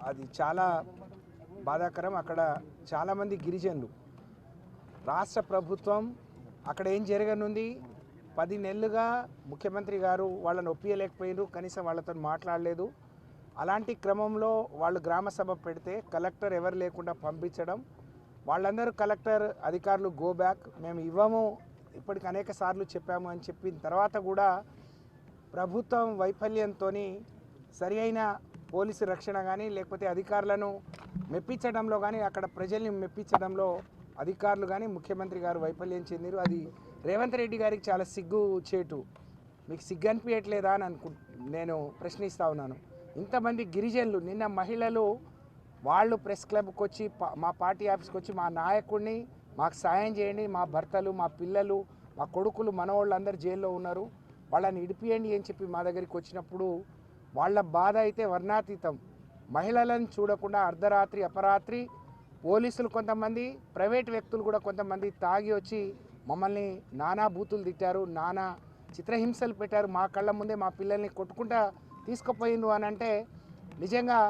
అది చాలా బాధాకరం. అక్కడ చాలామంది గిరిజనులు, రాష్ట్ర ప్రభుత్వం అక్కడ ఏం జరగనుంది, 10 నెలలుగా ముఖ్యమంత్రి గారు వాళ్ళని ఒప్పియలేకపోయినారు, కనీసం వాళ్ళతో మాట్లాడలేదు. అలాంటి క్రమంలో వాళ్ళు గ్రామ సభ పెడితే కలెక్టర్ ఎవరు లేకుండా పంపించడం, వాళ్ళందరూ కలెక్టర్ అధికారులు గో బ్యాక్, మేము ఇవ్వము, ఇప్పటికి అనేక సార్లు చెప్పాము అని చెప్పిన తర్వాత కూడా ప్రభుత్వం వైఫల్యంతో సరి అయిన పోలీసు రక్షణ కానీ లేకపోతే అధికారులను మెప్పించడంలో కానీ, అక్కడ ప్రజల్ని మెప్పించడంలో అధికారులు కానీ ముఖ్యమంత్రి గారు వైఫల్యం చెందిరు. అది రేవంత్ రెడ్డి గారికి చాలా సిగ్గు చేటు. మీకు సిగ్గు అనిపించట్లేదా అని నేను ప్రశ్నిస్తూ ఉన్నాను. ఇంతమంది గిరిజనులు, నిన్న మహిళలు వాళ్ళు ప్రెస్ క్లబ్కి వచ్చి మా పార్టీ ఆఫీస్కి వచ్చి మా నాయకుడిని మాకు సాయం చేయండి, మా భర్తలు, మా పిల్లలు, మా కొడుకులు, మనవాళ్ళు అందరూ జైల్లో ఉన్నారు, వాళ్ళని ఇడిపియండి అని చెప్పి మా దగ్గరికి వచ్చినప్పుడు వాళ్ళ బాధ అయితే వర్ణాతీతం. మహిళలను చూడకుండా అర్ధరాత్రి అపరాత్రి పోలీసులు కొంతమంది, ప్రైవేట్ వ్యక్తులు కూడా కొంతమంది తాగి వచ్చి మమ్మల్ని నానా బూతులు తిట్టారు, నానా చిత్రహింసలు పెట్టారు. మా కళ్ళ ముందే మా పిల్లల్ని కొట్టుకుంటా తీసుకుపోయిండు అని అంటే నిజంగా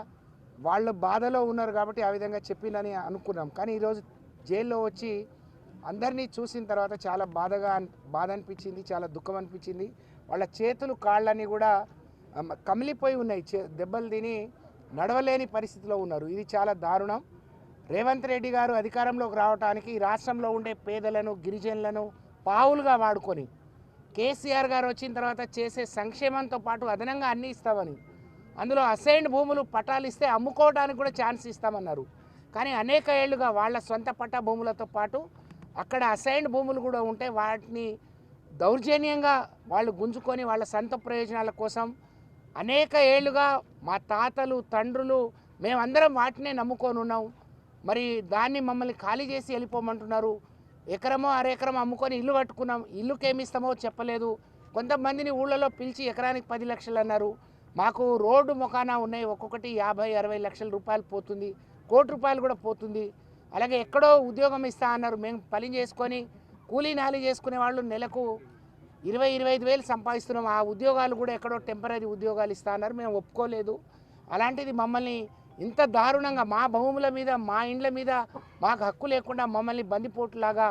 వాళ్ళు బాధలో ఉన్నారు కాబట్టి ఆ విధంగా చెప్పిందని అనుకున్నాం. కానీ ఈరోజు జైల్లో వచ్చి అందరినీ చూసిన తర్వాత చాలా బాధ అనిపించింది, చాలా దుఃఖం అనిపించింది. వాళ్ళ చేతులు కాళ్ళని కూడా కమిలిపోయి ఉన్నాయి, దెబ్బలు తిని నడవలేని పరిస్థితిలో ఉన్నారు. ఇది చాలా దారుణం. రేవంత్ రెడ్డి గారు అధికారంలోకి రావడానికి ఈ రాష్ట్రంలో ఉండే పేదలను, గిరిజనులను పావులుగా వాడుకొని కేసీఆర్ గారు వచ్చిన తర్వాత చేసే సంక్షేమంతో పాటు అదనంగా అన్నీ ఇస్తామని, అందులో అసైన్డ్ భూములు పట్టాలు ఇస్తే అమ్ముకోవడానికి కూడా ఛాన్స్ ఇస్తామన్నారు. కానీ అనేక ఏళ్లుగా వాళ్ళ సొంత పట్టా భూములతో పాటు అక్కడ అసైన్డ్ భూములు కూడా ఉంటే వాటిని దౌర్జన్యంగా వాళ్ళు గుంజుకొని వాళ్ళ సొంత ప్రయోజనాల కోసం అనేక ఏళ్లుగా మా తాతలు, తండ్రులు, మేమందరం వాటినే నమ్ముకొని ఉన్నాం. మరి దాన్ని మమ్మల్ని ఖాళీ చేసి వెళ్ళిపోమంటున్నారు. ఎకరమో అరెకరమో అమ్ముకొని ఇల్లు కట్టుకున్నాం, ఇల్లుకేమిస్తామో చెప్పలేదు. కొంతమందిని ఊళ్ళలో పిలిచి ఎకరానికి 10 లక్షలు అన్నారు. మాకు రోడ్డు మొఖానా ఉన్నాయి, ఒక్కొక్కటి 50-60 లక్షల రూపాయలు పోతుంది, ₹1 కోటి కూడా పోతుంది. అలాగే ఎక్కడో ఉద్యోగం ఇస్తా అన్నారు. మేము పని చేసుకొని కూలీ నాలి చేసుకునే వాళ్ళు నెలకు 20-25 వేలు సంపాదిస్తున్నాం. ఆ ఉద్యోగాలు కూడా ఎక్కడో టెంపరీ ఉద్యోగాలు ఇస్తా అన్నారు, మేము ఒప్పుకోలేదు. అలాంటిది మమ్మల్ని ఇంత దారుణంగా మా భూముల మీద, మా ఇండ్ల మీద మాకు హక్కు లేకుండా మమ్మల్ని బందిపోటులాగా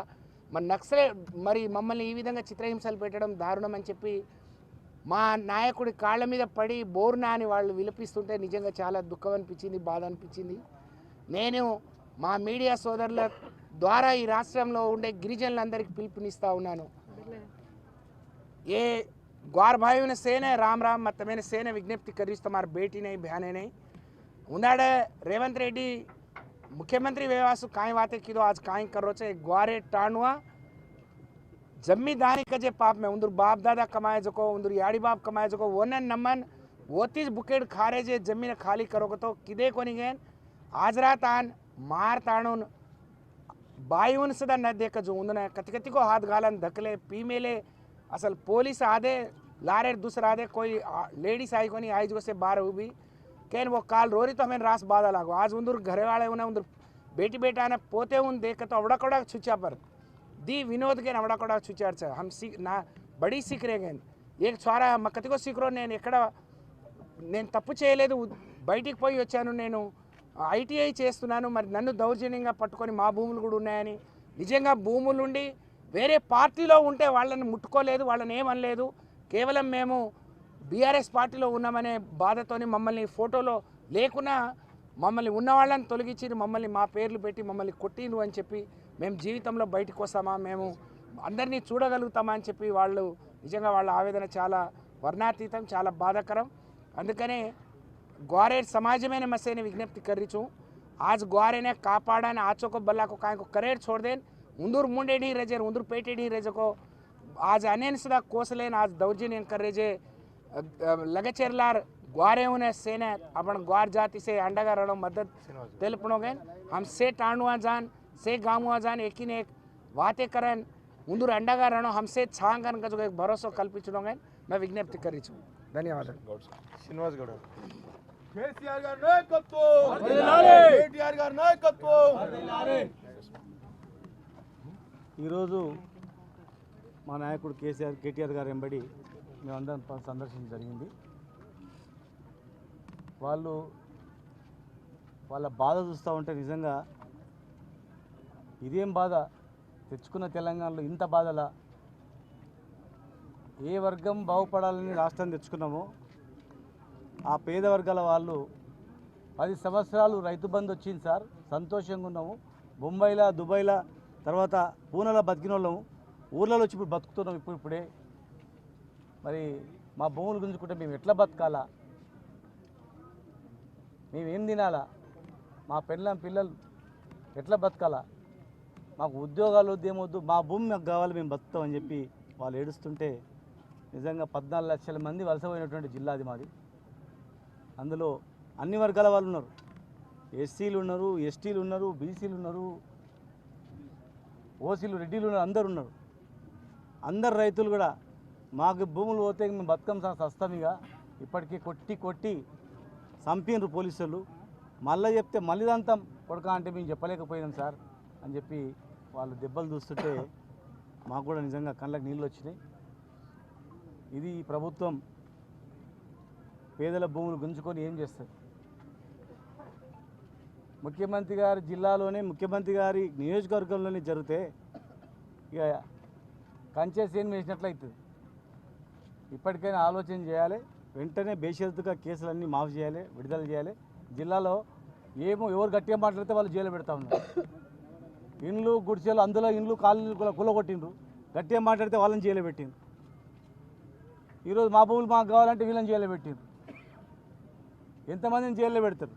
మరి మమ్మల్ని ఈ విధంగా చిత్రహింసలు పెట్టడం దారుణం అని చెప్పి మా నాయకుడి కాళ్ళ మీద పడి బోర్నా అని వాళ్ళు విలపిస్తుంటే నిజంగా చాలా దుఃఖం అనిపించింది, బాధ అనిపించింది. నేను మా మీడియా సోదరుల ద్వారా ఈ రాష్ట్రంలో ఉండే గిరిజనులందరికీ పిలుపునిస్తూ ఉన్నాను. ये ग्वार भाइयों ने सेने राम राम मत मैंने सेने विज्ञप्ति करी तुम्हारे बेटी नहीं बहने नहीं उन्हाड़े रेवंत रेड्डी मुख्यमंत्री व्यवासु काई बातें की दो आज काई करो चे ग्वारे टाणुआ जमींदारी कजे पाप में उंदर बाप दादा कमाए जको उंदर याड़ी बाप कमाए जको वनन नमन वोतीज बुकेड खारे जे जमीन खाली करोगे तो किदे कोनी गए आज रात आन मार ताणुन बायुन सदा न देख जो उन्होंने कति कति को हाथ गालन धकले पी मेले असल पोलिस आधे लारे दूसरा आधे कोई लेडीज आई कोनी आई जो से बाहर हुई कैन वो काल रोरी तो हमें रास बाधा लागो आज उंदर घरे वाले उन्हें उंदर बेटी बेटा ने पोते उन देख तो अवड़ा कड़ा छुचा पर दी विनोद के अवड़ा कड़ा छुचार से हम सीख ना बड़ी सीख रहे गए एक छोरा कति को सीख रो నేను ఎక్కడ నేను తప్పు చేయలేదు బయటికి పోయి వచ్చాను నేను ఐటీఐ చేస్తున్నాను మరి నన్ను దౌర్జన్యంగా పట్టుకొని మా భూములు కూడా ఉన్నాయని నిజంగా భూములు ఉండి వేరే పార్టీలో ఉంటే వాళ్ళని ముట్టుకోలేదు వాళ్ళని ఏమనలేదు కేవలం మేము బీఆర్ఎస్ పార్టీలో ఉన్నామనే బాధతోని మమ్మల్ని ఫోటోలో లేకున్నా మమ్మల్ని ఉన్న వాళ్ళని తొలగించి మమ్మల్ని మా పేర్లు పెట్టి మమ్మల్ని కొట్టిండ్రు అని చెప్పి మేము జీవితంలో బయటకు వస్తామా మేము అందరినీ చూడగలుగుతామా అని చెప్పి వాళ్ళు నిజంగా వాళ్ళ ఆవేదన చాలా వర్ణాతీతం చాలా బాధాకరం అందుకనే ग्वारे समाज में मसे ने विज्ञप्ति कर रही छूँ आज ग्वारे ने कापाड़ा ने आचो को बल्ला को काय को करेर छोड़ देन उंदूर मुंडे ढी रहे उंदूर पेटे ढी रहे को आज अनेन सदा कोसलेन आज दौर्जन्य कर रहे लगे चेरलार ग्वारे उन्हें सेने अपन ग्वार जाति से अंडगा रणो मदद तेलपणोगे हम से टाणुआ जान से गाँवुआ जान एक ही ने एक बातें करें उंदूर अंडगा रणो हमसे छांगन का जो एक भरोसा कल्पिंचुनोगे मैं विज्ञप्ति कर रही छूँ धन्यवाद श्रीनिवास गौड़ కేసీఆర్ గారి నాయకత్వం కేటీఆర్ గారి నాయకత్వం ఈరోజు మా నాయకుడు కేటీఆర్ గారు వెంబడి మేమందరం సందర్శించడం జరిగింది. వాళ్ళు వాళ్ళ బాధ చూస్తూ ఉంటే నిజంగా ఇదేం బాధ, తెచ్చుకున్న తెలంగాణలో ఇంత బాధలా? ఏ వర్గం బాగుపడాలని రాష్ట్రం తెచ్చుకున్నామో ఆ పేద వర్గాల వాళ్ళు 10 సంవత్సరాలు రైతు బంధు వచ్చింది సార్, సంతోషంగా ఉన్నాము. బొంబాయిలో, దుబాయ్లో, తర్వాత పూణేలో బతికిన వాళ్ళము ఊర్లలో వచ్చి ఇప్పుడు బతుకుతున్నాం. ఇప్పుడే మరి మా భూములు గుంజుకుంటే మేము ఎట్లా బతకాలా? మేమేం తినాలా? మా పిల్లలు ఎట్లా బతకాలా? మాకు ఉద్యోగాలు వద్దేమొద్దు, మా భూమి మాకు కావాలి, మేము బతుకుతామని చెప్పి వాళ్ళు ఏడుస్తుంటే నిజంగా 14 లక్షల మంది వలసపోయినటువంటి జిల్లా అది మాది. అందులో అన్ని వర్గాల వాళ్ళు ఉన్నారు. ఎస్సీలు ఉన్నారు, ఎస్టీలు ఉన్నారు, బీసీలు ఉన్నారు, ఓసీలు, రెడ్డిలు ఉన్నారు, అందరు ఉన్నారు. అందరు రైతులు కూడా మాకు భూములు పోతే మేము బతుకం సస్తాం. ఇక ఇప్పటికీ కొట్టి చంపినరు పోలీసులు. మళ్ళీ చెప్తే మళ్ళీ దంతం కొడక అంటే మేము చెప్పలేకపోయినాం సార్ అని చెప్పి వాళ్ళు దెబ్బలు చూస్తుంటే మాకు కూడా నిజంగా కళ్ళకి నీళ్ళు వచ్చినాయి. ఇది ఈ ప్రభుత్వం పేదల భూములు గుంజుకొని ఏం చేస్తుంది? ముఖ్యమంత్రి గారి జిల్లాలోనే, ముఖ్యమంత్రి గారి నియోజకవర్గంలోనే జరిగితే ఇక కంచె సేను వేసినట్లయితుంది. ఇప్పటికైనా ఆలోచన చేయాలి. వెంటనే బేషరతుగా కేసులన్నీ మాఫ్ చేయాలి, విడుదల చేయాలి. జిల్లాలో ఎవరు గట్టిగా మాట్లాడితే వాళ్ళు జైలు పెడతా ఉన్నారు. ఇండ్లు గుడిసెలు, అందులో ఇండ్లు కాళ్ళు కులగొట్టిండ్రు. గట్టిగా మాట్లాడితే వాళ్ళని జైలు పెట్టిండ్రు. ఈరోజు మా భూములు మాకు కావాలంటే వీళ్ళని జైలు పెట్టిండ్రు. ఎంతమందిని జైల్లో పెడతారు?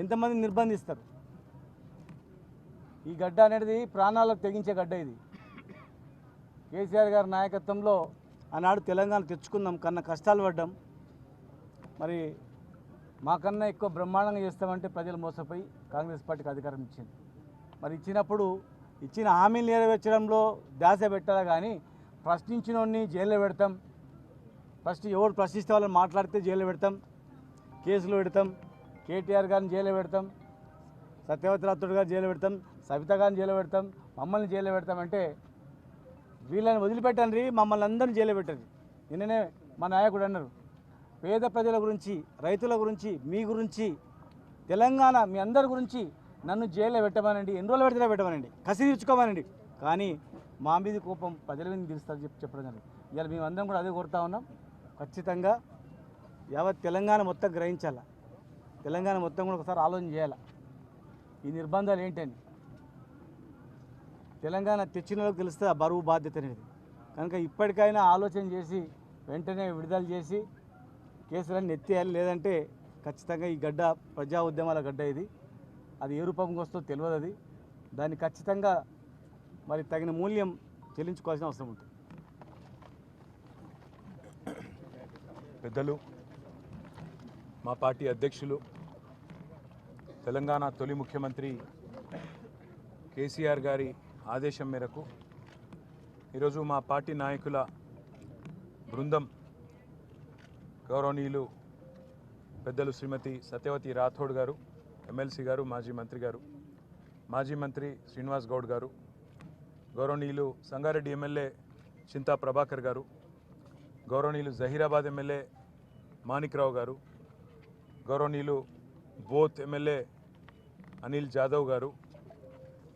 ఎంతమందిని నిర్బంధిస్తారు? ఈ గడ్డ అనేది ప్రాణాలకు తెగించే గడ్డ. ఇది కేసీఆర్ గారి నాయకత్వంలో ఆనాడు తెలంగాణ తెచ్చుకుందాం, కన్నా కష్టాలు పడ్డాం. మరి మాకన్నా ఎక్కువ బ్రహ్మాండంగా చేస్తామంటే ప్రజలు మోసపోయి కాంగ్రెస్ పార్టీకి అధికారం ఇచ్చింది. మరి ఇచ్చినప్పుడు ఇచ్చిన హామీలు నెరవేర్చడంలో ధ్యాస పెట్టాలా కానీ ప్రశ్నించిన వాడిని జైల్లో పెడతాం, ఎవరు ప్రశ్నిస్తే వాళ్ళని మాట్లాడితే జైల్లో పెడతాం, కేసులు పెడతాం, కేటీఆర్ గారిని జైల్లో పెడతాం, సత్యవతి రాథోడ్ గారిని జైల్లో పెడతాం, సవిత గారిని జైల్లో పెడతాం, మమ్మల్ని జైల్లో పెడతామంటే వీళ్ళని వదిలిపెట్టండి, మమ్మల్ని అందరినీ జైల్లో పెట్టండి. నిన్ననే మా నాయకుడు అన్నారు, పేద ప్రజల గురించి, రైతుల గురించి, మీ గురించి, తెలంగాణ మీ అందరి గురించి నన్ను జైల్లో పెట్టమనండి, ఎన్ని రోజులు పెడితే పెట్టమనండి, కసి తీర్చుకోమనండి, కానీ మా మీద కోపం ప్రజల మీద తీరుస్తారు చెప్పడం జరిగింది. ఇవాళ మేమందరం కూడా అదే కోరుతా ఉన్నాం. ఖచ్చితంగా యావత్ తెలంగాణ మొత్తం గ్రహించాలా, తెలంగాణ మొత్తం కూడా ఒకసారి ఆలోచన చేయాలి ఈ నిర్బంధాలు ఏంటని. తెలంగాణ తెచ్చిన వాళ్ళకి తెలుస్తుంది ఆ బరువు బాధ్యత అనేది. కనుక ఇప్పటికైనా ఆలోచన చేసి వెంటనే విడుదల చేసి కేసులన్నీ ఎత్తేయాలి. లేదంటే ఖచ్చితంగా ఈ గడ్డ ప్రజా ఉద్యమాల గడ్డ. ఇది అది ఏ రూపంగా వస్తుందో తెలియదు. అది దాన్ని ఖచ్చితంగా మరి తగిన మూల్యం చెల్లించుకోవాల్సిన అవసరం ఉంటుంది. పెద్దలు, మా పార్టీ అధ్యక్షులు, తెలంగాణ తొలి ముఖ్యమంత్రి కేసీఆర్ గారి ఆదేశం మేరకు ఈరోజు మా పార్టీ నాయకుల బృందం గౌరవనీయులు పెద్దలు శ్రీమతి సత్యవతి రాథోడ్ గారు, ఎమ్మెల్సీ గారు, మాజీ మంత్రి శ్రీనివాస్ గౌడ్ గారు, గౌరవనీయులు సంగారెడ్డి ఎమ్మెల్యే చింతా ప్రభాకర్ గారు, గౌరవనీయులు జహీరాబాద్ ఎమ్మెల్యే మాణిక్రావు గారు, గౌరవనీయులు బోత్ ఎమ్మెల్యే అనిల్ జాదవ్ గారు,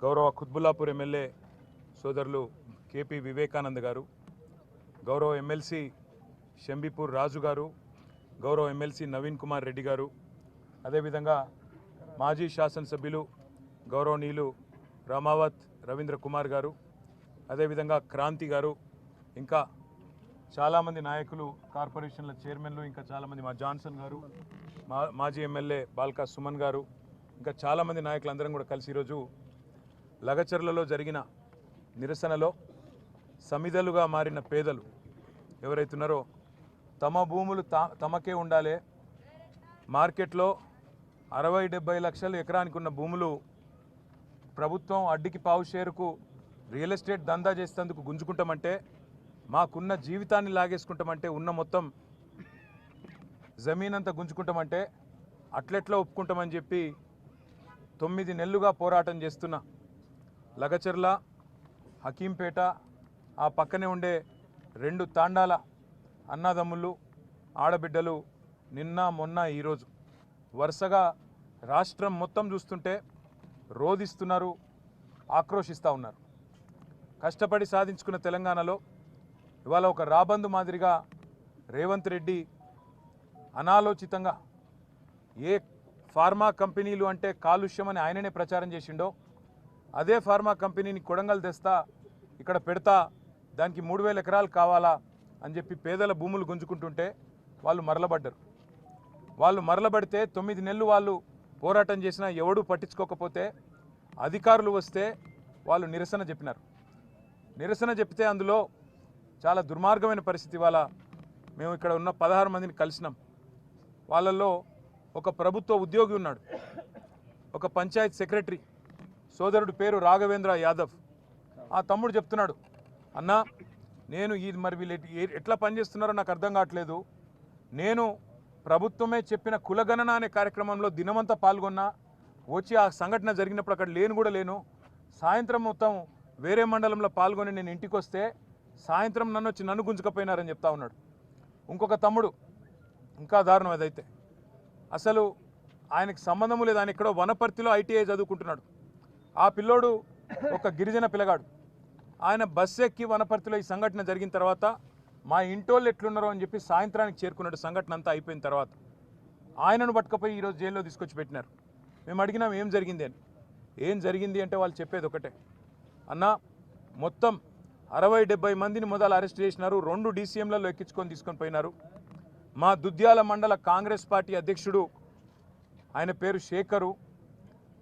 గౌరవ ఖుద్బుల్లాపూర్ ఎమ్మెల్యే సోదరులు కేపీ వివేకానంద్ గారు, గౌరవ ఎమ్మెల్సీ షంబీపూర్ రాజు గారు, గౌరవ ఎమ్మెల్సీ నవీన్ కుమార్ రెడ్డి గారు, అదేవిధంగా మాజీ శాసనసభ్యులు గౌరవనీయులు రామావత్ రవీంద్ర కుమార్ గారు, అదేవిధంగా క్రాంతి గారు, ఇంకా చాలామంది నాయకులు, కార్పొరేషన్ల చైర్మన్లు, ఇంకా చాలామంది, మా జాన్సన్ గారు, మాజీ ఎమ్మెల్యే బాల్కా సుమన్ గారు, ఇంకా చాలామంది నాయకులందరం కూడా కలిసి ఈరోజు లగచర్లలో జరిగిన నిరసనలో సమిధలుగా మారిన పేదలు ఎవరైతున్నారో తమ భూములు తమకే ఉండాలి, మార్కెట్లో 60-70 లక్షలు ఎకరానికి ఉన్న భూములు ప్రభుత్వం అడ్డికి పావు షేరుకు రియల్ ఎస్టేట్ దందా చేసేందుకు గుంజుకుంటామంటే, మాకున్న జీవితాన్ని లాగేసుకుంటామంటే, ఉన్న మొత్తం జమీన్ అంతా గుంజుకుంటామంటే అట్లెట్లా ఒప్పుకుంటామని చెప్పి 9 నెలలుగా పోరాటం చేస్తున్న లగచర్ల, హకీంపేట, ఆ పక్కనే ఉండే 2 తాండాల అన్నదమ్ములు, ఆడబిడ్డలు నిన్న మొన్న ఈరోజు వరుసగా రాష్ట్రం మొత్తం చూస్తుంటే రోధిస్తున్నారు, ఆక్రోశిస్తూ ఉన్నారు. కష్టపడి సాధించుకున్న తెలంగాణలో ఇవాళ ఒక రాబందు మాదిరిగా రేవంత్ రెడ్డి అనాలోచితంగా ఏ ఫార్మా కంపెనీలు అంటే కాలుష్యం అని ఆయననే ప్రచారం చేసిండో అదే ఫార్మా కంపెనీని కొడంగల్ తెస్తా, ఇక్కడ పెడతా, దానికి 3000 ఎకరాలు కావాలా అని చెప్పి పేదల భూములు గుంజుకుంటుంటే వాళ్ళు మరలబడ్డారు. వాళ్ళు మరలబడితే 9 నెలలు వాళ్ళు పోరాటం చేసినా ఎవడూ పట్టించుకోకపోతే అధికారులు వస్తే వాళ్ళు నిరసన చెప్పినారు. నిరసన చెప్తే అందులో చాలా దుర్మార్గమైన పరిస్థితి. వాళ్ళ మేము ఇక్కడ ఉన్న 16 మందిని కలిసినాం. వాళ్ళల్లో ఒక ప్రభుత్వ ఉద్యోగి ఉన్నాడు, ఒక పంచాయత్ సెక్రటరీ, సోదరుడు పేరు రాఘవేంద్ర యాదవ్. ఆ తమ్ముడు చెప్తున్నాడు, అన్నా నేను ఇది మరి వీళ్ళు ఎట్లా పనిచేస్తున్నారో నాకు అర్థం కావట్లేదు. నేను ప్రభుత్వమే చెప్పిన కులగణన అనే కార్యక్రమంలో దినమంతా పాల్గొన్నా, వచ్చి ఆ సంఘటన జరిగినప్పుడు అక్కడ లేను కూడా లేను. సాయంత్రం మొత్తం వేరే మండలంలో పాల్గొని నేను ఇంటికి వస్తే సాయంత్రం నన్ను గుంజుకపోయినారని చెప్తా ఉన్నాడు. ఇంకొక తమ్ముడు ఇంకా దారుణం. అదైతే అసలు ఆయనకు సంబంధం లేదు, ఆయన ఎక్కడో వనపర్తిలో ఐటీఐ చదువుకుంటున్నాడు. ఆ పిల్లోడు ఒక గిరిజన పిల్లగాడు. ఆయన బస్సు ఎక్కి వనపర్తిలో ఈ సంఘటన జరిగిన తర్వాత మా ఇంటోళ్ళు ఎట్లున్నారో అని చెప్పి సాయంత్రానికి చేరుకున్నాడు. సంఘటన అంతా అయిపోయిన తర్వాత ఆయనను పట్టుకపోయి ఈరోజు జైల్లో తీసుకొచ్చి పెట్టినారు. మేము అడిగినాం ఏం జరిగింది అని. ఏం జరిగింది అంటే వాళ్ళు చెప్పేది ఒకటే, అన్న మొత్తం 60-70 మందిని మొదలు అరెస్ట్ చేసినారు, 2 DCMలలో ఎక్కించుకొని తీసుకొని పోయినారు. మా దుద్యాల మండల కాంగ్రెస్ పార్టీ అధ్యక్షుడు ఆయన పేరు శేఖరు,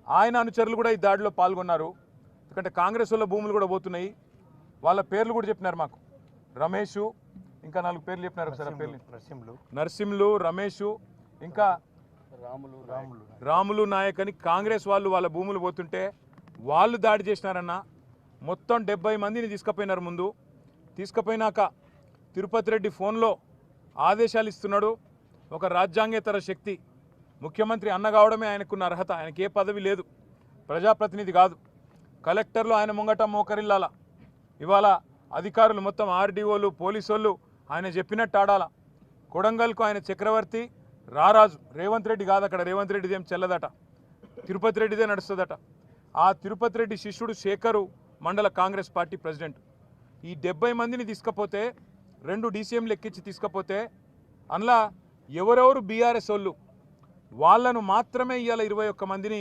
ఆయన అనుచరులు కూడా ఈ దాడిలో పాల్గొన్నారు. ఎందుకంటే కాంగ్రెస్ వాళ్ళ భూములు కూడా పోతున్నాయి. వాళ్ళ పేర్లు కూడా చెప్పినారు మాకు, రమేషు, ఇంకా 4 పేర్లు చెప్పినారు. ఒకసారి పేర్లు నరసింహులు, రమేషు, ఇంకా రాములు నాయక్ అని కాంగ్రెస్ వాళ్ళు వాళ్ళ భూములు పోతుంటే వాళ్ళు దాడి చేసినారన్న. మొత్తం 70 మందిని తీసుకుపోయినారు. ముందు తీసుకుపోయినాక తిరుపతి రెడ్డి ఫోన్లో ఆదేశాలు ఇస్తున్నాడు. ఒక రాజ్యాంగేతర శక్తి, ముఖ్యమంత్రి అన్న కావడమే ఆయనకున్న అర్హత, ఆయనకి ఏ పదవి లేదు, ప్రజాప్రతినిధి కాదు. కలెక్టర్లు ఆయన ముంగట మోకరిల్లాల. ఇవాళ అధికారులు మొత్తం ఆర్డీఓలు, పోలీసోళ్ళు ఆయన చెప్పినట్టు ఆడాల. కొడంగల్కు ఆయన చక్రవర్తి, రారాజు. రేవంత్ రెడ్డి కాదు, అక్కడ రేవంత్ రెడ్డిది ఏం చెల్లదట, తిరుపతి రెడ్డిదే నడుస్తుందట. ఆ తిరుపతి రెడ్డి శిష్యుడు శేఖరు మండల కాంగ్రెస్ పార్టీ ప్రెసిడెంట్. ఈ 70 మందిని తీసుకపోతే 2 DCMలు ఎక్కించి తీసుకపోతే అందులో ఎవరెవరు బీఆర్ఎస్ వాళ్ళు వాళ్ళను మాత్రమే ఇవాళ 21 మందిని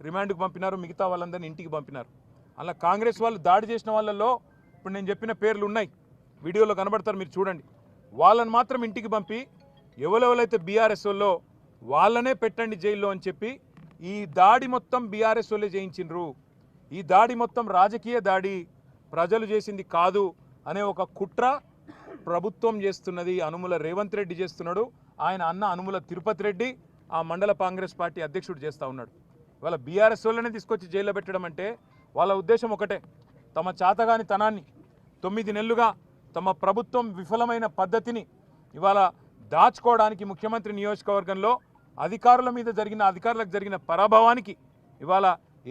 రిమాండ్కు పంపినారు, మిగతా వాళ్ళందరినీ ఇంటికి పంపినారు. అలా కాంగ్రెస్ వాళ్ళు దాడి చేసిన వాళ్ళల్లో ఇప్పుడు నేను చెప్పిన పేర్లు ఉన్నాయి, వీడియోలో కనబడతారు, మీరు చూడండి. వాళ్ళని మాత్రం ఇంటికి పంపి ఎవరెవరైతే బీఆర్ఎస్ వాళ్ళో వాళ్ళనే పెట్టండి జైల్లో అని చెప్పి ఈ దాడి మొత్తం బీఆర్ఎస్ వాళ్ళే చేయించిండ్రు. ఈ దాడి మొత్తం రాజకీయ దాడి, ప్రజలు చేసింది కాదు అనే ఒక కుట్ర ప్రభుత్వం చేస్తున్నది. అనుముల రేవంత్ రెడ్డి చేస్తున్నాడు, ఆయన అన్న అనుముల తిరుపతి రెడ్డి ఆ మండల కాంగ్రెస్ పార్టీ అధ్యక్షుడు చేస్తూ ఉన్నాడు. వాళ్ళ బీఆర్ఎస్ వాళ్ళనే తీసుకొచ్చి జైల్లో పెట్టడం అంటే వాళ్ళ ఉద్దేశం ఒకటే, తమ చాతగాని తనాన్ని 9 నెలలుగా తమ ప్రభుత్వం విఫలమైన పద్ధతిని ఇవాళ దాచుకోవడానికి ముఖ్యమంత్రి నియోజకవర్గంలో అధికారులకు జరిగిన పరాభవానికి ఇవాళ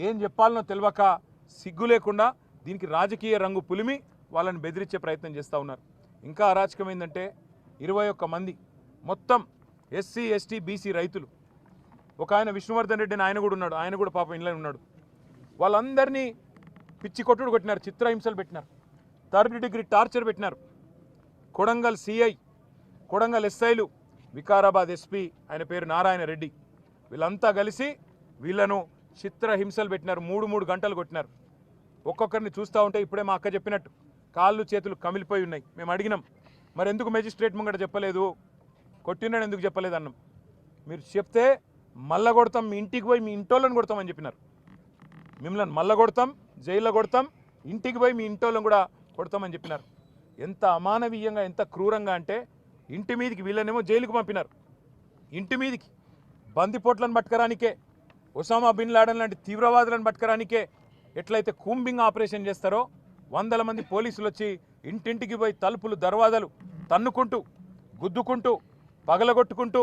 ఏం చెప్పాలనో తెలియక సిగ్గు లేకుండా దీనికి రాజకీయ రంగు పులిమి వాళ్ళని బెదిరించే ప్రయత్నం చేస్తూ ఉన్నారు. ఇంకా అరాచకం ఏంటంటే 21 మంది మొత్తం SC, ST, BC రైతులు. ఒక ఆయన విష్ణువర్ధన్ రెడ్డి అని ఆయన కూడా ఉన్నాడు, ఆయన కూడా పాపం ఇంట్లో ఉన్నాడు. వాళ్ళందరినీ పిచ్చి కొట్టుడు కొట్టినారు, చిత్రహింసలు పెట్టినారు, 3rd డిగ్రీ టార్చర్ పెట్టినారు. కొడంగల్ CI, కొడంగల్ SIలు, వికారాబాద్ SP ఆయన పేరు నారాయణ రెడ్డి, వీళ్ళంతా కలిసి వీళ్ళను చిత్రహింసలు పెట్టినారు. 3 గంటలు కొట్టినారు. ఒక్కొక్కరిని చూస్తూ ఉంటే ఇప్పుడే మా అక్క చెప్పినట్టు కాళ్ళు చేతులు కమిలిపోయి ఉన్నాయి. మేము అడిగినాం, మరి ఎందుకు మెజిస్ట్రేట్ ముంగట చెప్పలేదు, కొట్టినాడు ఎందుకు చెప్పలేదు అన్నాం. మీరు చెప్తే మళ్ళా కొడతాం, మీ ఇంటికి పోయి మీ ఇంటోళ్ళని కొడతామని చెప్పినారు. మిమ్మల్ని మళ్ళా కొడతాం, జైల్లో కొడతాం, ఇంటికి పోయి మీ ఇంటోళ్ళని కూడా కొడతామని చెప్పినారు. ఎంత అమానవీయంగా, ఎంత క్రూరంగా అంటే ఇంటి మీదికి వీళ్ళనేమో జైలుకు పంపినారు. ఇంటి మీదికి బందిపోట్లను పట్టుకరానికే, ఒసామా బిన్ లాడెన్ లాంటి తీవ్రవాదులను పట్టుకరానికే ఎట్లయితే కూంబింగ్ ఆపరేషన్ చేస్తారో 100 మంది పోలీసులు వచ్చి ఇంటింటికి పోయి తలుపులు, దర్వాజాలు తన్నుకుంటూ, గుద్దుకుంటూ, పగలగొట్టుకుంటూ,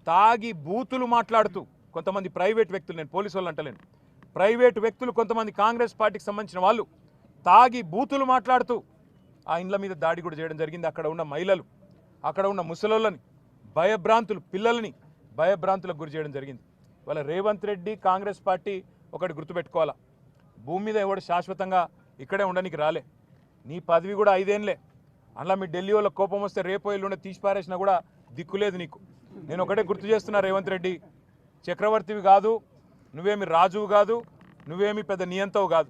తాగి బూతులు మాట్లాడుతూ కొంతమంది ప్రైవేట్ వ్యక్తులు, నేను పోలీసు వాళ్ళు అంటలేను, ప్రైవేటు వ్యక్తులు కొంతమంది కాంగ్రెస్ పార్టీకి సంబంధించిన వాళ్ళు తాగి బూతులు మాట్లాడుతూ ఆ ఇండ్ల మీద దాడి కూడా చేయడం జరిగింది. అక్కడ ఉన్న మహిళలు, అక్కడ ఉన్న ముసలోళ్ళని భయభ్రాంతులు, పిల్లల్ని భయభ్రాంతులకు గురి చేయడం జరిగింది. వాళ్ళ రేవంత్ రెడ్డి కాంగ్రెస్ పార్టీ ఒకటి గుర్తుపెట్టుకోవాలా, భూమి మీద ఎవడు శాశ్వతంగా ఇక్కడే ఉండడానికి రాలే. నీ పదవి కూడా 5 ఏళ్ళే. అందులో మీ ఢిల్లీ వాళ్ళ కోపం వస్తే రేపో ఎల్లుండే తీసి పారేసినా కూడా దిక్కులేదు నీకు. నేను ఒకటే గుర్తు చేస్తున్నా, రేవంత్ రెడ్డి చక్రవర్తివి కాదు, నువ్వేమి రాజువు కాదు, నువ్వేమి పెద్ద నియంతవు కాదు.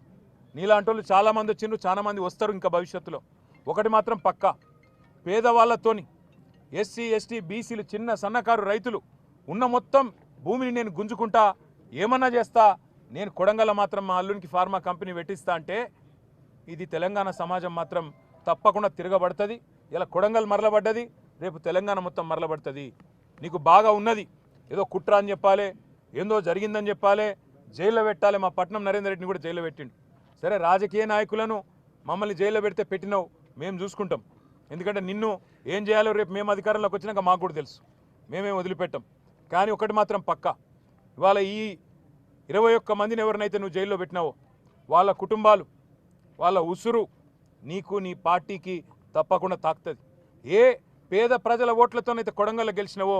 నీలాంటి వాళ్ళు చాలామంది వచ్చిండ్రు, చాలామంది వస్తారు ఇంకా భవిష్యత్తులో. ఒకటి మాత్రం పక్కా, పేదవాళ్ళతోని ఎస్సీ ఎస్టీ బీసీలు చిన్న సన్నకారు రైతులు ఉన్న మొత్తం భూమిని నేను గుంజుకుంటా, ఏమన్నా చేస్తా, నేను కొడంగల్ మాత్రం మా అల్లునికి ఫార్మా కంపెనీ పెట్టిస్తా అంటే ఇది తెలంగాణ సమాజం మాత్రం తప్పకుండా తిరగబడుతుంది. ఇలా కొడంగల్ మరలబడ్డది, రేపు తెలంగాణ మొత్తం మరలబడుతుంది. నీకు బాగా ఉన్నది, ఏదో కుట్ర అని చెప్పాలి, ఏందో జరిగిందని చెప్పాలి, జైల్లో పెట్టాలి. మా పట్నం నరేందర్ రెడ్డిని కూడా జైల్లో పెట్టిండు. సరే, రాజకీయ నాయకులను మమ్మల్ని జైల్లో పెడితే పెట్టినావు, మేము చూసుకుంటాం. ఎందుకంటే నిన్ను ఏం చేయాలో రేపు మేము అధికారంలోకి వచ్చినాక మాకు కూడా తెలుసు, మేమేం వదిలిపెట్టాం. కానీ ఒకటి మాత్రం పక్కా, ఇవాళ ఈ 21 మందిని ఎవరినైతే నువ్వు జైల్లో పెట్టినావో వాళ్ళ కుటుంబాలు, వాళ్ళ ఉసురు నీకు నీ పార్టీకి తప్పకుండా తాకుతుంది. ఏ పేద ప్రజల ఓట్లతోనైతే కొడంగల్లో గెలిచినవో,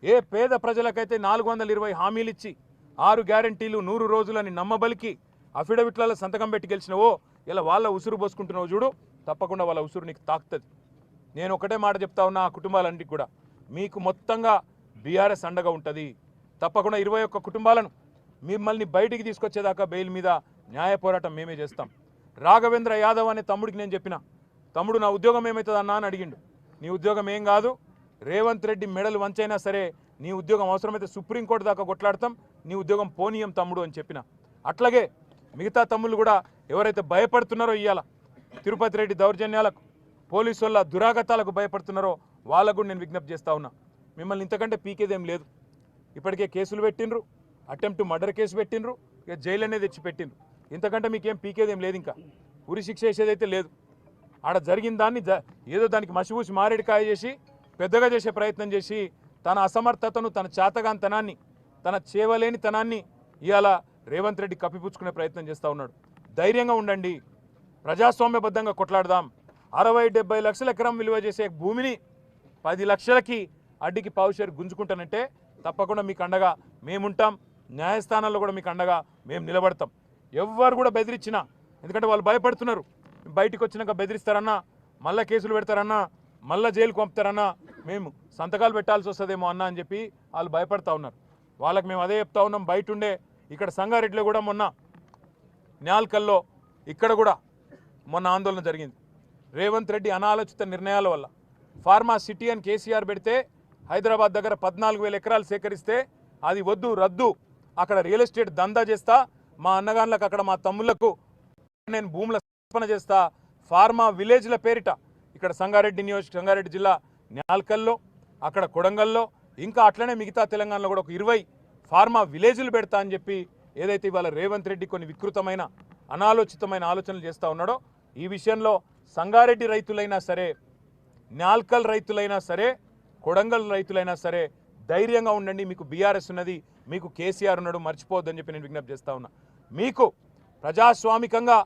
ఏ పేద ప్రజలకైతే 420 హామీలు ఇచ్చి 6 గ్యారంటీలు 100 రోజులని నమ్మబలికి అఫిడవిట్లలో సంతకం పెట్టి గెలిచినవో, ఇలా వాళ్ళ ఉసురు పోసుకుంటున్నావు చూడు, తప్పకుండా వాళ్ళ ఉసురు నీకు తాకుతుంది. నేను ఒకటే మాట చెప్తా ఉన్నా, ఆ కుటుంబాలన్నిటికి కూడా మీకు మొత్తంగా బీఆర్ఎస్ అండగా ఉంటుంది. తప్పకుండా 21 కుటుంబాలను మిమ్మల్ని బయటికి తీసుకొచ్చేదాకా బెయిల్ మీద న్యాయ పోరాటం మేమే చేస్తాం. రాఘవేంద్ర యాదవ్ అనే తమ్ముడికి నేను చెప్పిన, తమ్ముడు నా ఉద్యోగం ఏమవుతుంది అన్నా అని అడిగిండు. నీ ఉద్యోగం ఏం కాదు, రేవంత్ రెడ్డి మెడలు వంచైనా సరే నీ ఉద్యోగం అవసరమైతే సుప్రీంకోర్టు దాకా కొట్లాడతాం, నీ ఉద్యోగం పోనీయం తమ్ముడు అని చెప్పిన. అట్లాగే మిగతా తమ్ముళ్ళు కూడా ఎవరైతే భయపడుతున్నారో, ఇవాళ తిరుపతి రెడ్డి దౌర్జన్యాలకు, పోలీసు వాళ్ళ దురాగతాలకు భయపడుతున్నారో వాళ్ళకు నేను విజ్ఞప్తి చేస్తా ఉన్నా, మిమ్మల్ని ఇంతకంటే పీకేదేం లేదు. ఇప్పటికే కేసులు పెట్టిండ్రు, అటెంప్ట్ మర్డర్ కేసు పెట్టిండ్రు, ఇక జైలు అనేది తెచ్చి పెట్టిండ్రు. ఇంతకంటే మీకేం పీకేదేం లేదు, ఇంకా ఉరి శిక్ష వేసేదైతే లేదు. ఆడ జరిగిన దాన్ని ఏదో దానికి మసిపూసి మారేడికాయ చేసి పెద్దగా చేసే ప్రయత్నం చేసి తన అసమర్థతను, తన చేతగాంతనాన్ని, తన చేవలేనితనాన్ని ఇవాళ రేవంత్ రెడ్డి కప్పిపుచ్చుకునే ప్రయత్నం చేస్తూ ఉన్నాడు. ధైర్యంగా ఉండండి, ప్రజాస్వామ్యబద్ధంగా కొట్లాడదాం. 60-70 లక్షల ఎకరం విలువ చేసే భూమిని 10 లక్షలకి అడ్డికి పావుషేరు గుంజుకుంటానంటే తప్పకుండా మీకు అండగా మేముంటాం. న్యాయస్థానాల్లో కూడా మీకు అండగా మేము నిలబడతాం. ఎవ్వరు కూడా బెదిరించినా, ఎందుకంటే వాళ్ళు భయపడుతున్నారు, బయటికి వచ్చినాక బెదిరిస్తారన్నా, మళ్ళీ కేసులు పెడతారన్నా, మళ్ళీ జైలుకు పంపుతారన్నా, మేము సంతకాలు పెట్టాల్సి వస్తుందేమో అన్నా అని చెప్పి వాళ్ళు భయపడతా ఉన్నారు. వాళ్ళకి మేము అదే చెప్తా ఉన్నాం. బయట ఉండే ఇక్కడ సంగారెడ్డిలో కూడా మొన్న న్యాల్కల్లో ఇక్కడ కూడా మొన్న ఆందోళన జరిగింది. రేవంత్ రెడ్డి అనాలోచిత నిర్ణయాల వల్ల ఫార్మా సిటీ అని కేసీఆర్ పెడితే హైదరాబాద్ దగ్గర 14,000 ఎకరాలు సేకరిస్తే అది వద్దు, రద్దు, అక్కడ రియల్ ఎస్టేట్ దందా చేస్తా, మా అన్నగాన్లకు అక్కడ మా తమ్ముళ్లకు నేను భూముల సమర్పణ చేస్తా, ఫార్మా విలేజ్ల పేరిట ఇక్కడ సంగారెడ్డి జిల్లా న్యాల్కల్లో, అక్కడ కొడంగల్లో, ఇంకా అట్లనే మిగతా తెలంగాణలో కూడా ఒక 20 ఫార్మా విలేజ్లు పెడతా అని చెప్పి ఏదైతే ఇవాళ రేవంత్ రెడ్డి కొన్ని వికృతమైన అనాలోచితమైన ఆలోచనలు చేస్తూ ఉన్నాడో, ఈ విషయంలో సంగారెడ్డి రైతులైనా సరే, న్యాల్కల్ రైతులైనా సరే, కొడంగల్ రైతులైనా సరే ధైర్యంగా ఉండండి. మీకు బీఆర్ఎస్ ఉన్నది, మీకు కేసీఆర్ ఉన్నాడు, మర్చిపోవద్దని చెప్పి నేను విజ్ఞప్తి చేస్తా ఉన్నా. మీకు ప్రజాస్వామికంగా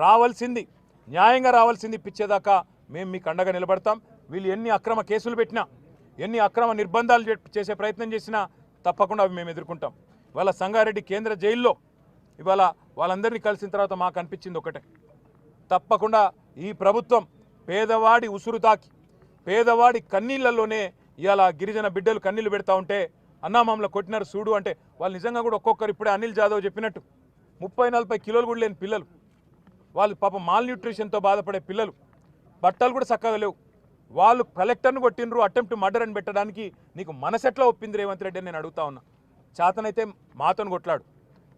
రావాల్సింది, న్యాయంగా రావాల్సింది ఇప్పించేదాకా మేము మీకు అండగా నిలబడతాం. వీళ్ళు ఎన్ని అక్రమ కేసులు పెట్టినా, ఎన్ని అక్రమ నిర్బంధాలు చేసే ప్రయత్నం చేసినా తప్పకుండా అవి మేము ఎదుర్కొంటాం. ఇవాళ సంగారెడ్డి కేంద్ర జైల్లో ఇవాళ వాళ్ళందరినీ కలిసిన తర్వాత మాకు అనిపించింది ఒకటే, తప్పకుండా ఈ ప్రభుత్వం పేదవాడి ఉసురు తాకి, పేదవాడి కన్నీళ్లలోనే ఇవాళ గిరిజన బిడ్డలు కన్నీళ్లు పెడతా ఉంటే అన్నా మమ్మల్ని కొట్టినారు చూడు అంటే వాళ్ళు నిజంగా కూడా ఒక్కొక్కరు ఇప్పుడే అనిల్ జాదవ్ చెప్పినట్టు 30-40 కిలోలు కూడా లేని పిల్లలు, వాళ్ళు పాపం మాల్ న్యూట్రిషన్తో బాధపడే పిల్లలు, బట్టలు కూడా చక్కగా లేవు, వాళ్ళు కలెక్టర్ను కొట్టినరు, అటెంప్ట్ మర్డర్ అని పెట్టడానికి నీకు మనసెట్లా ఒప్పింది రేవంత్ రెడ్డి అని నేను అడుగుతా ఉన్నా. చేతనైతే మాతోని కొట్లాడు,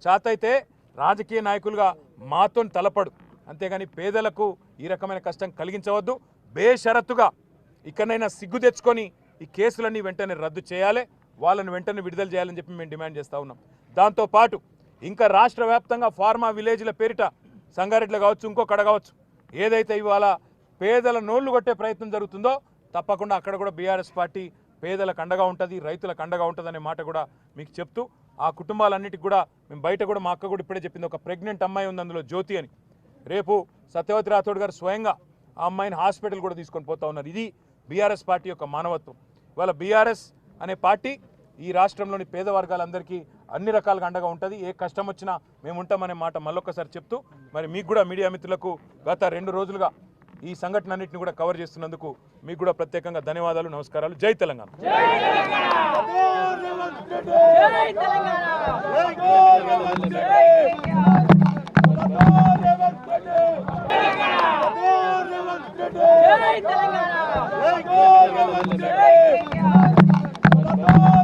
చేతైతే రాజకీయ నాయకులుగా మాతోని తలపడు, అంతేగాని పేదలకు ఈ రకమైన కష్టం కలిగించవద్దు. బేషరతుగా ఇక్కడైనా సిగ్గు తెచ్చుకొని ఈ కేసులన్నీ వెంటనే రద్దు చేయాలి, వాళ్ళని వెంటనే విడుదల చేయాలని చెప్పి మేము డిమాండ్ చేస్తూ ఉన్నాం. దాంతోపాటు ఇంకా రాష్ట్ర వ్యాప్తంగా ఫార్మా విలేజ్ల పేరిట సంగారెడ్డిలో కావచ్చు, ఇంకొకడ కావచ్చు, ఏదైతే ఇవాళ పేదల నోళ్లు కొట్టే ప్రయత్నం జరుగుతుందో తప్పకుండా అక్కడ కూడా బీఆర్ఎస్ పార్టీ పేదలకు అండగా ఉంటుంది, రైతులకు అండగా ఉంటుంది అనే మాట కూడా మీకు చెప్తూ, ఆ కుటుంబాలన్నిటికి కూడా మేము బయట కూడా మా అక్క కూడా ఇప్పుడే చెప్పింది, ఒక ప్రెగ్నెంట్ అమ్మాయి ఉంది అందులో జ్యోతి అని, రేపు సత్యవతి రాథోడ్ గారు స్వయంగా ఆ అమ్మాయిని హాస్పిటల్ కూడా తీసుకొని పోతా ఉన్నారు. ఇది బీఆర్ఎస్ పార్టీ యొక్క మానవత్వం. ఇవాళ బీఆర్ఎస్ అనే పార్టీ ఈ రాష్ట్రంలోని పేద వర్గాలందరికీ అన్ని రకాలుగా అండగా ఉంటుంది. ఏ కష్టం వచ్చినా మేము ఉంటామనే మాట మళ్ళొక్కసారి చెప్తూ మరి మీకు కూడా మీడియా మిత్రులకు గత 2 రోజులుగా ఈ సంఘటన అన్నింటిని కూడా కవర్ చేస్తున్నందుకు మీకు కూడా ప్రత్యేకంగా ధన్యవాదాలు, నమస్కారాలు. జై తెలంగాణ. జై తెలంగాణ.